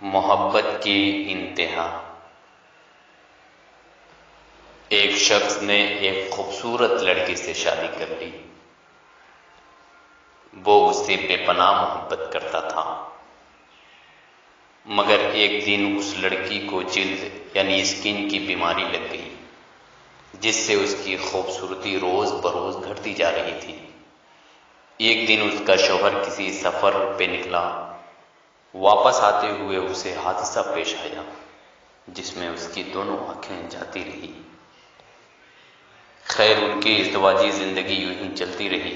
मोहब्बत की इंतहा। एक शख्स ने एक खूबसूरत लड़की से शादी कर ली। वो उससे बेपनाह मोहब्बत करता था, मगर एक दिन उस लड़की को जिल्द यानी स्किन की बीमारी लग गई, जिससे उसकी खूबसूरती रोज बरोज घटती जा रही थी। एक दिन उसका शौहर किसी सफर पे निकला। वापस आते हुए उसे हादसा पेश आया, जिसमें उसकी दोनों आंखें जाती रही। खैर, उनकी इज़्दवाजी जिंदगी यूं ही चलती रही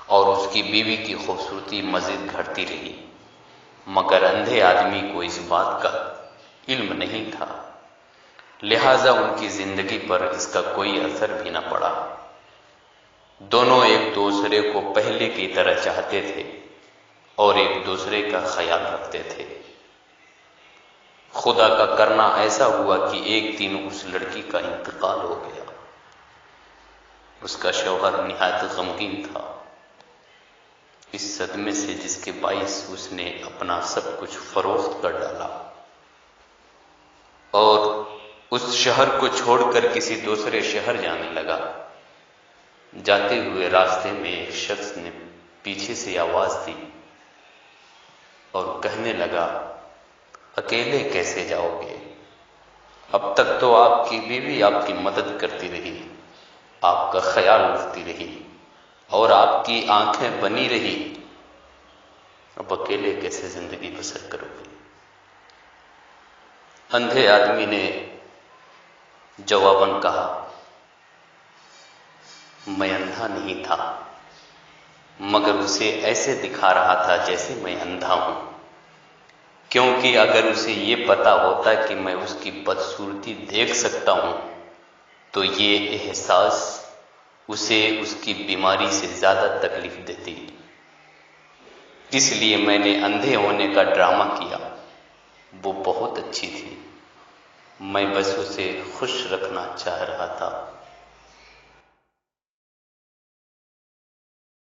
और उसकी बीवी की खूबसूरती मजीद घटती रही, मगर अंधे आदमी को इस बात का इल्म नहीं था, लिहाजा उनकी जिंदगी पर इसका कोई असर भी न पड़ा। दोनों एक दूसरे को पहले की तरह चाहते थे और एक दूसरे का ख्याल रखते थे। खुदा का करना ऐसा हुआ कि एक दिन उस लड़की का इंतकाल हो गया। उसका शौहर निहायत गमगीन था, इस सदमे से जिसके बाइस उसने अपना सब कुछ फरोख्त कर डाला और उस शहर को छोड़कर किसी दूसरे शहर जाने लगा। जाते हुए रास्ते में एक शख्स ने पीछे से आवाज दी और कहने लगा, अकेले कैसे जाओगे? अब तक तो आपकी बीवी आपकी मदद करती रही, आपका ख्याल रखती रही और आपकी आंखें बनी रही। अब अकेले कैसे जिंदगी बसर करोगे? अंधे आदमी ने जवाबन कहा, मैं अंधा नहीं था, मगर उसे ऐसे दिखा रहा था जैसे मैं अंधा हूं, क्योंकि अगर उसे ये पता होता कि मैं उसकी बदसूरती देख सकता हूं तो ये एहसास उसे उसकी बीमारी से ज्यादा तकलीफ देती। इसलिए मैंने अंधे होने का ड्रामा किया। वो बहुत अच्छी थी, मैं बस उसे खुश रखना चाह रहा था।